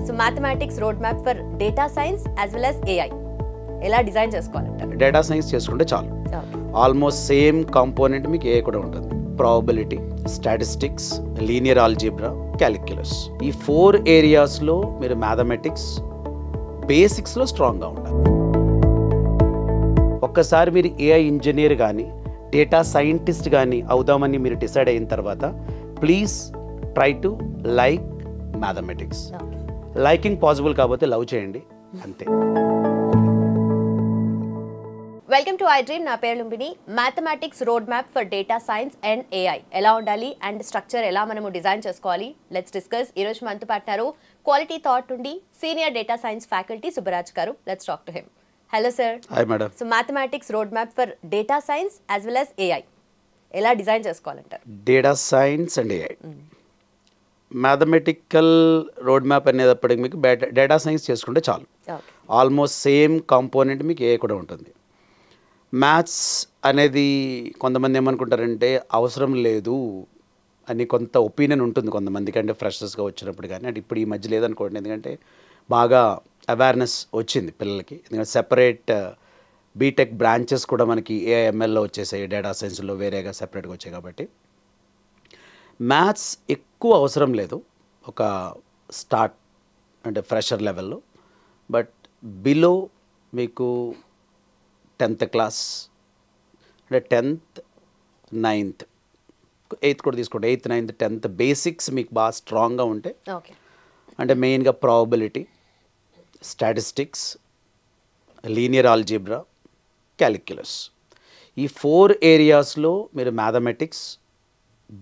So mathematics road map for data science as well as AI ఎలా design చేసుకోవాలంటారు? Data science చేసుకుంటే చాలు. Almost same component మీకు ఏ కూడా ఉంటుంది. Probability, statistics, linear algebra, calculus. ఈ 4 ఏరియాస్లో మీరు మ్యాథమెటిక్స్ బేసిక్స్లో స్ట్రాంగ్గా ఉండాలి. ఒక్కసారి మీరు ఏఐ ఇంజనీర్ కానీ డేటా సైంటిస్ట్ కానీ అవుదామని మీరు డిసైడ్ అయిన తర్వాత please try to like mathematics. Liking possible కాకపోతే లవ్ చేయండి, అంతే. Welcome to I dream. నా పేరు Lumbini. Mathematics road map for data science and AI ఎలా ఉండాలి అండ్ స్ట్రక్చర్ ఎలా మనము డిజైన్ చేసుకోవాలి, లెట్స్ డిస్కస్. ఈరోజు మనతో పాటున్నారు క్వాలిటీ థాట్ నుండి senior data science faculty Subbaraj గారు. Let's talk to him. Hello sir. Hi madam. So mathematics road map for data science as well as AI ఎలా డిజైన్ చేసుకోవాలంటారు? Data science and AI mathematical road map అనేటప్పటికి మీకు data science చేసుకుంటే చాలు. Almost same component మీకు ఏ కూడా ఉంటుంది. Maths అనేది కొంతమంది ఏమనుకుంటారంటే అవసరం లేదు అని కొంత ఒపీనియన్ ఉంటుంది కొంతమందికి, అంటే ఫ్రెషర్స్గా వచ్చినప్పుడు కానీ. అంటే ఇప్పుడు ఈ మధ్య లేదనుకోండి, ఎందుకంటే బాగా అవేర్నెస్ వచ్చింది పిల్లలకి. ఎందుకంటే సెపరేట్ బీటెక్ బ్రాంచెస్ కూడా మనకి ఏఐఎంఎల్లో వచ్చేసాయి, డేటా సైన్స్లో వేరేగా సెపరేట్గా వచ్చాయి. కాబట్టి మ్యాథ్స్ ఎక్కువ అవసరం లేదు ఒక స్టార్ట్ అంటే ఫ్రెషర్ లెవెల్లో. బట్ బిలో మీకు 10th క్లాస్ అంటే 10th, 9th, 8th కూడా తీసుకోండి. 8th, 9th, 10th బేసిక్స్ మీకు బాగా స్ట్రాంగ్గా ఉంటే, అంటే మెయిన్గా probability, statistics, linear algebra, calculus, ఈ 4 ఏరియాస్లో మీరు మ్యాథమెటిక్స్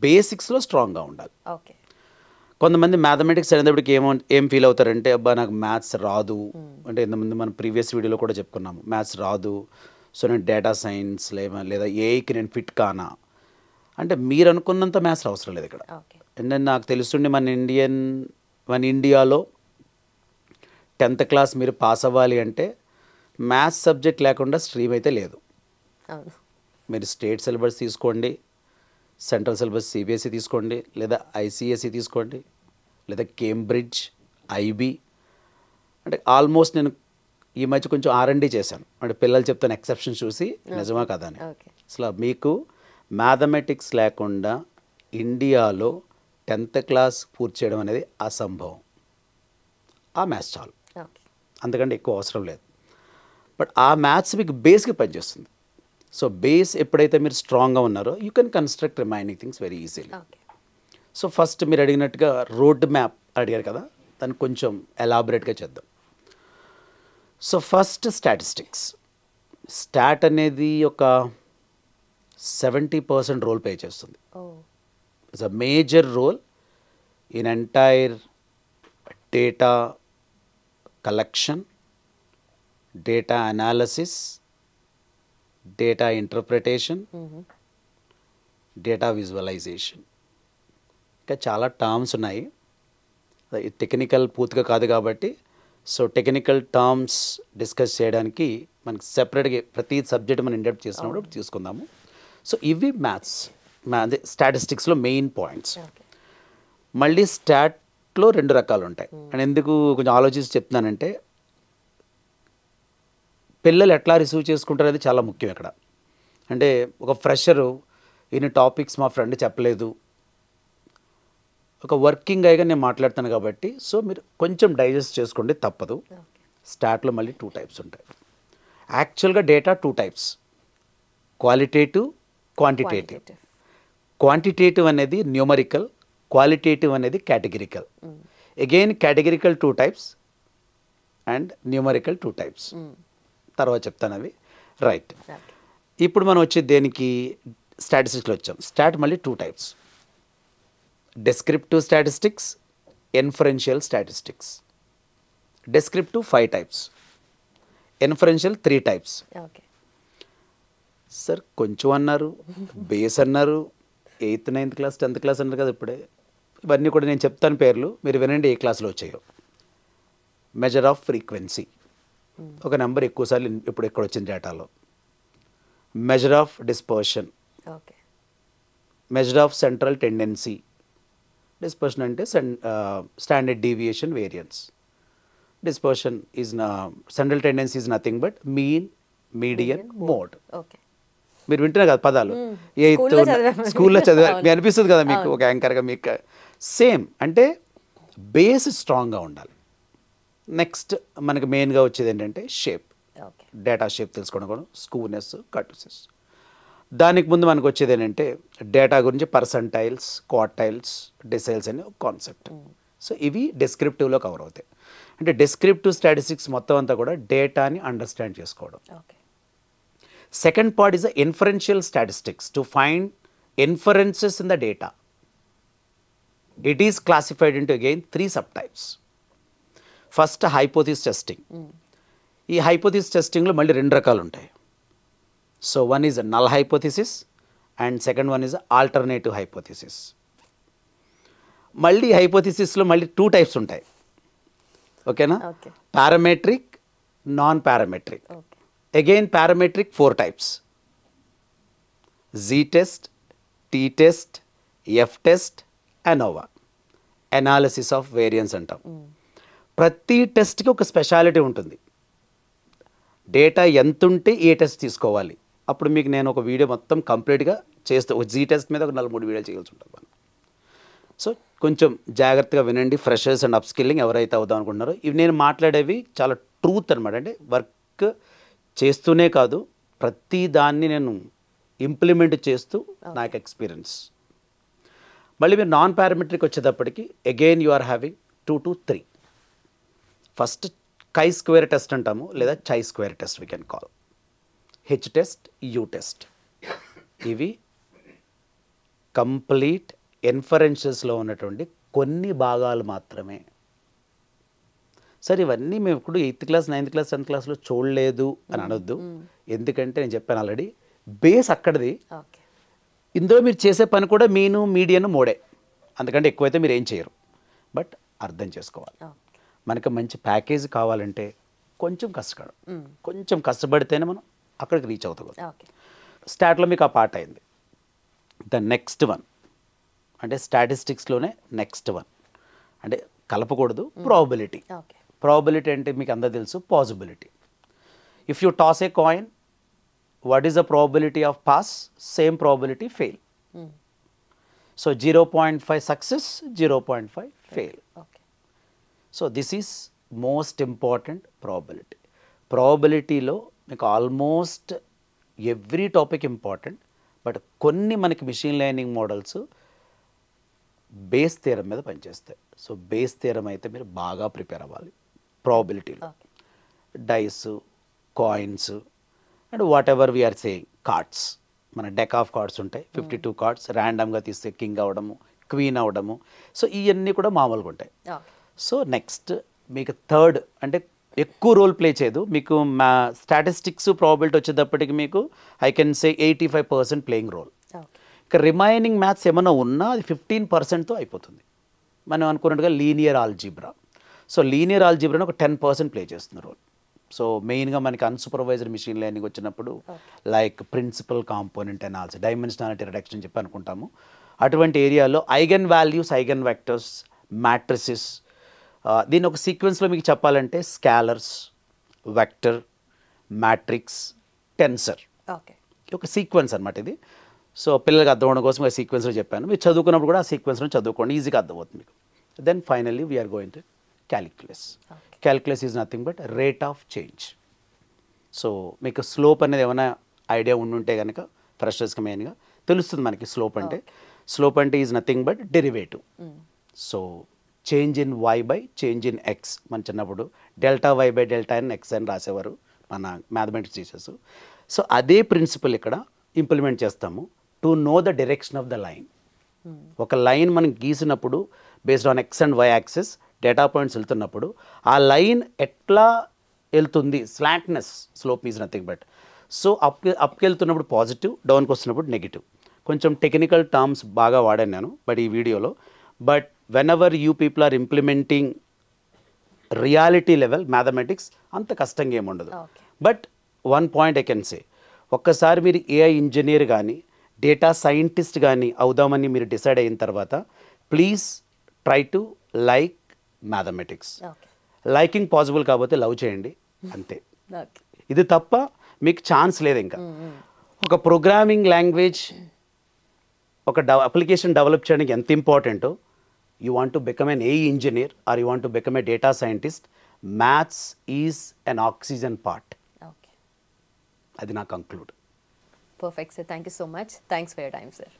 బేసిక్స్లో స్ట్రాంగ్గా ఉండాలి. కొంతమంది మ్యాథమెటిక్స్ అనేటప్పటికి ఏం ఫీల్ అవుతారంటే, అబ్బా నాకు మ్యాథ్స్ రాదు అంటే, ఇంతకుముందు మనం ప్రీవియస్ వీడియోలో కూడా చెప్పుకున్నాము, మ్యాథ్స్ రాదు, సో నేను డేటా సైన్స్ లేదా ఏఐకి నేను ఫిట్ కానా అంటే, మీరు అనుకున్నంత మ్యాథ్స్ అవసరం లేదు ఇక్కడ. అంటే నాకు తెలుస్తుండే మన ఇండియాలో 10th క్లాస్ మీరు పాస్ అవ్వాలి అంటే మ్యాథ్స్ సబ్జెక్ట్ లేకుండా స్ట్రీమ్ అయితే లేదు. మీరు స్టేట్ సిలబస్ తీసుకోండి, సెంట్రల్ సిలబస్ సిబిఎస్ఈ తీసుకోండి, లేదా ఐసిఎస్ఈ తీసుకోండి, లేదా కేంబ్రిడ్జ్, ఐబీ. అంటే ఆల్మోస్ట్ నేను ఈ మధ్య కొంచెం R&D చేశాను, అంటే పిల్లలు చెప్తాను ఎక్సెప్షన్ చూసి నిజమా కదా అని. అసలు మీకు మ్యాథమెటిక్స్ లేకుండా ఇండియాలో 10th క్లాస్ పూర్తి చేయడం అనేది అసంభవం. ఆ మ్యాథ్స్ చాలు, అంతకంటే ఎక్కువ అవసరం లేదు. బట్ ఆ మ్యాథ్స్ మీకు బేస్గా పనిచేస్తుంది. సో బేస్ ఎప్పుడైతే మీరు స్ట్రాంగ్గా ఉన్నారో you can construct remaining things very easily. So first మీరు అడిగినట్టుగా రోడ్ మ్యాప్ అడిగారు కదా, దాన్ని కొంచెం ఎలాబరేట్గా చేద్దాం. So first statistics. స్టాట్ అనేది ఒక 70% రోల్ ప్లే చేస్తుంది. It's a major role in entire data collection, data analysis, data interpretation, data visualisation. ఇంకా చాలా టర్మ్స్ ఉన్నాయి, టెక్నికల్ పూర్తిగా కాదు కాబట్టి. సో టెక్నికల్ టర్మ్స్ డిస్కస్ చేయడానికి మనకి సెపరేట్గా ప్రతి సబ్జెక్ట్ మనం ఇండెప్ట్ చేసినప్పుడు తీసుకుందాము. సో ఇవి మ్యాథ్స్ అదే స్టాటిస్టిక్స్లో మెయిన్ పాయింట్స్. మళ్ళీ స్టాట్లో 2 రకాలు ఉంటాయి. అండ్ ఎందుకు కొంచెం ఆలోచించి చెప్తున్నానంటే, పిల్లలు ఎట్లా రిసీవ్ చేసుకుంటారు అనేది చాలా ముఖ్యం ఇక్కడ. అంటే ఒక ఫ్రెషరు ఇన్ని టాపిక్స్ మా ఫ్రెండ్ చెప్పలేదు, ఒక వర్కింగ్ అయ్యగా నేను మాట్లాడతాను కాబట్టి, సో మీరు కొంచెం డైజెస్ట్ చేసుకోండి, తప్పదు. స్టాట్లో మళ్ళీ 2 టైప్స్ ఉంటాయి. యాక్చువల్గా data 2 types, qualitative, quantitative. Quantitative అనేది న్యూమరికల్, క్వాలిటేటివ్ అనేది categorical. Again categorical 2 types and numerical 2 types. తర్వాత చెప్తాను అవి. రైట్, ఇప్పుడు మనం వచ్చి దేనికి స్టాటిస్టిక్స్లో వచ్చాం. స్టాట్ మళ్ళీ 2 types, descriptive statistics, inferential statistics. Descriptive 5 types, inferential 3 types. Sir కొంచెం అన్నారు, బేస్ అన్నారు, 8th, 9th class, 10th class అన్నారు కదా ఇప్పుడే. ఇవన్నీ కూడా నేను చెప్తాను పేర్లు, మీరు వినండి ఏ క్లాస్లో వచ్చాయో. మెజర్ ఆఫ్ ఫ్రీక్వెన్సీ, ఒక నెంబర్ ఎక్కువసార్లు ఇప్పుడు ఎక్కడ వచ్చింది డేటాలో. Measure of dispersion, measure of central tendency. Dispersion అంటే standard deviation variance. dispersion is central tendency is nothing but mean, median, mode. Okay. మీరు వింటున్నారు కదా పదాలు, ఎయిత్ స్కూల్లో చదివాము. స్కూల్లో చదివారు, మీకు అనిపిస్తుంది కదా మీకు ఒక యాంకర్గా మీకు సేమ్. అంటే బేస్ స్ట్రాంగ్గా ఉండాలి. నెక్స్ట్ మనకి మెయిన్గా వచ్చేది ఏంటంటే షేప్, ఓకే. డేటా షేప్ తెలుసుకోవడం కూడా, స్కూనెస్, కర్టూసెస్. దానికి ముందు మనకు వచ్చేది ఏంటంటే డేటా గురించి పర్సంటైల్స్, క్వార్టైల్స్, డెసైల్స్ అనే ఒక కాన్సెప్ట్. సో ఇవి డెస్క్రిప్టివ్లో కవర్ అవుతాయి. అంటే డెస్క్రిప్టివ్ స్టాటిస్టిక్స్ మొత్తం అంతా కూడా డేటాని అండర్స్టాండ్ చేసుకోవడం. Okay. Second part is the inferential statistics, to find inferences in the data. It is classified into again 3 subtypes. First, hypothesis testing. ఈ hypothesis testing లో మళ్ళీ 2 రకాలు ఉంటాయి. So one is a null hypothesis and second one is a alternative hypothesis. మళ్ళీ హైపోథిసిస్లో మళ్ళీ 2 types ఉంటాయి. ఓకేనా? Parametric, non parametric. Again parametric 4 types: Z-test, T-test, F-test, ANOVA, analysis of variance అంటాం. ప్రతి టెస్ట్కి ఒక స్పెషాలిటీ ఉంటుంది. డేటా ఎంత ఉంటే ఏ టెస్ట్ తీసుకోవాలి, అప్పుడు మీకు నేను ఒక వీడియో మొత్తం కంప్లీట్గా చేస్తూ, ఒక Z-test మీద ఒక 4-3 వీడియోలు చేయాల్సి ఉంటుంది మనం. సో కొంచెం జాగ్రత్తగా వినండి, ఫ్రెషర్స్ అండ్ అప్స్కిల్లింగ్ ఎవరైతే అవుదాం అనుకుంటున్నారో. ఇవి నేను మాట్లాడేవి చాలా ట్రూత్ అనమాట. అంటే వర్క్ చేస్తూనే కాదు, ప్రతి దాన్ని నేను ఇంప్లిమెంట్ చేస్తూ నాకు ఎక్స్పీరియన్స్. మళ్ళీ మీరు నాన్ పారామెట్రిక్ వచ్చేటప్పటికి again you are having 2 to 3. First chi square test అంటాము, లేదా chi square test we can call. H test, U test. ఇవి కంప్లీట్ ఇన్ఫరెన్సెస్లో ఉన్నటువంటి కొన్ని భాగాలు మాత్రమే. సరే ఇవన్నీ మేము ఇప్పుడు 8th class, 9th class, 10th క్లాస్లో చూడలేదు అని అనొద్దు. ఎందుకంటే నేను చెప్పాను ఆల్రెడీ, బేస్ అక్కడిది. ఇందులో మీరు చేసే పని కూడా మీను, మీడియన్, మోడే. అందుకంటే ఎక్కువైతే మీరు ఏం చేయరు. బట్ అర్థం చేసుకోవాలి. మనకి మంచి ప్యాకేజ్ కావాలంటే కొంచెం కష్టపడితేనే మనం అక్కడికి రీచ్ అవుతాం. స్టాట్లో మీకు ఆ పార్ట్ అయింది. ద నెక్స్ట్ వన్ అంటే స్టాటిస్టిక్స్లోనే నెక్స్ట్ వన్ అంటే కలపకూడదు, ప్రాబబిలిటీ. ప్రాబబిలిటీ అంటే మీకు అందరూ తెలుసు, possibility. If you toss a coin, what is the probability of pass? Same probability fail. So 0.5 success, 0.5 fail. So this is most important probability. ప్రాబబిలిటీలో మీకు almost every topic important. But కొన్ని మనకి machine learning models Bayes theorem మీద పనిచేస్తాయి. So base theorem అయితే మీరు బాగా prepare అవ్వాలి. ప్రాబబిలిటీలో dice, coins and whatever we're saying, cards. మన డెక్ ఆఫ్ కార్డ్స్ ఉంటాయి, 52 కార్డ్స్ ర్యాండమ్గా తీస్తే కింగ్ అవ్వడము, క్వీన్ అవ్వడము. సో ఇవన్నీ కూడా మామూలుగా ఉంటాయి. సో నెక్స్ట్ మీకు థర్డ్ అంటే ఎక్కువ రోల్ ప్లే చేయదు. మీకు మా స్టాటిస్టిక్స్ ప్రాబబిలిటీ వచ్చేటప్పటికి మీకు I can say 85% playing role. ఇక రిమైనింగ్ మ్యాథ్స్ ఏమైనా ఉన్నా అది 15%తో అయిపోతుంది. మనం అనుకున్నట్టుగా లీనియర్ ఆల్జీబ్రా. సో లీనియర్ ఆల్జీబ్రాని ఒక 10% ప్లే చేస్తుంది రోల్. సో మెయిన్గా మనకి అన్సూపర్వైజ్డ్ మిషన్ లెర్నింగ్ వచ్చినప్పుడు like principal component analysis, dimensionality reduction చెప్పి అనుకుంటాము. అటువంటి ఏరియాలో eigenvalues, eigenvectors, matrices, దీని ఒక సీక్వెన్స్లో మీకు చెప్పాలంటే స్కాలర్స్, వెక్టర్, మ్యాట్రిక్స్, టెన్సర్, ఒక సీక్వెన్స్ అనమాట ఇది. సో పిల్లలకి అర్థం అవడం కోసం ఆ సీక్వెన్స్లో చెప్పాను. మీరు చదువుకున్నప్పుడు కూడా ఆ సీక్వెన్స్లో చదువుకోండి, ఈజీగా అర్థమవుతుంది మీకు. Then finally we're going to calculus. Calculus is nothing but rate of change. So మీకు స్లోప్ అనేది ఏమైనా ఐడియా ఉండుంటే కనుక ఫ్రెషర్స్కి మెయిన్గా తెలుస్తుంది మనకి స్లోప్ అంటే. స్లోప్ అంటే is nothing but derivative. So change in y by change in x. మన చిన్నప్పుడు delta y by delta in x అని రాసేవారు మన మ్యాథమెటిక్స్ టీచర్స్. సో అదే ప్రిన్సిపల్ ఇక్కడ ఇంప్లిమెంట్ చేస్తాము. To know the direction of the line. ఒక లైన్ మనం గీసినప్పుడు based on x and y axis data points వెళ్తున్నప్పుడు ఆ లైన్ ఎట్లా వెళ్తుంది, slantness, slope is nothing but. So అప్కి వెళ్తున్నప్పుడు పాజిటివ్, డౌన్కి వస్తున్నప్పుడు నెగిటివ్. కొంచెం టెక్నికల్ టర్మ్స్ బాగా వాడాను నేను బట్ ఈ వీడియోలో. But whenever you people are implementing reality level mathematics అంత కష్టంగా ఏముండదు. But one point I can say, ఒక్కసారి మీరు ఏఐ ఇంజనీర్ కానీ డేటా సైంటిస్ట్ కానీ అవుదామని మీరు డిసైడ్ అయిన తర్వాత please try to like mathematics. Liking possible కాకపోతే లవ్ చేయండి అంతే. ఓకే. ఇది తప్ప మీకు ఛాన్స్ లేదు. ఇంకా ఒక ప్రోగ్రామింగ్ లాంగ్వేజ్ ఒక అప్లికేషన్ డెవలప్ చేయడానికి ఎంత ఇంపార్టెంటో, you want to become an AI engineer or you want to become a data scientist, maths is an oxygen part. Okay, అది నా conclude. Perfect sir, thank you so much. Thanks for your time sir.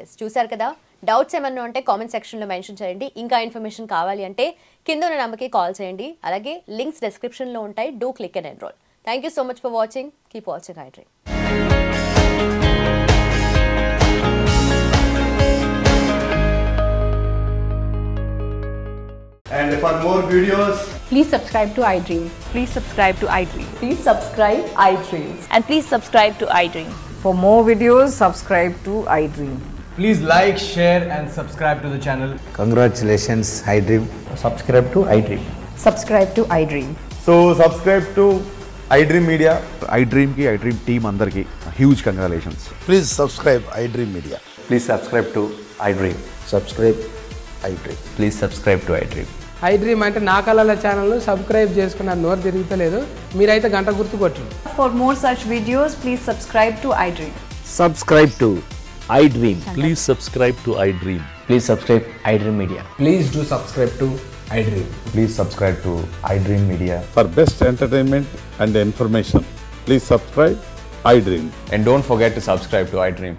Yes, చూసారు కదా, doubts ఏమన్నా ఉంటే comment సెక్షన్లో mention చేయండి. ఇంకా information కావాలి అంటే కింద ఉన్న నెంబర్కి కాల్ చేయండి. అలాగే లింక్స్ డిస్క్రిప్షన్లో ఉంటాయి. Do click and enrol. Thank you so much for watching. Keep watching iDream. And for more videos, Please subscribe to iDream. Please subscribe to iDream. Please subscribe iDream. And please subscribe to iDream. For more videos, subscribe to iDream. please like, share, and subscribe to the channel. Congratulations, iDream. Subscribe to iDream. Subscribe to iDream. So subscribe to iDream Media. iDream ki iDream team అందరికి huge congratulations. Please subscribe iDream Media. Please subscribe to iDream. Subscribe iDream. Please subscribe to iDream. iDream అంటే నా కళల channel subscribe చేసుకున్న నోరు తిరుగుతలేదు. మీరైతే గంట గుర్తు కొట్టండి. For more such videos, please subscribe to iDream. Subscribe to iDream. Please subscribe to iDream. Please subscribe iDream Media. Please do subscribe to iDream. Please subscribe to iDream Media. For best entertainment and information, please subscribe iDream. And don't forget to subscribe to iDream.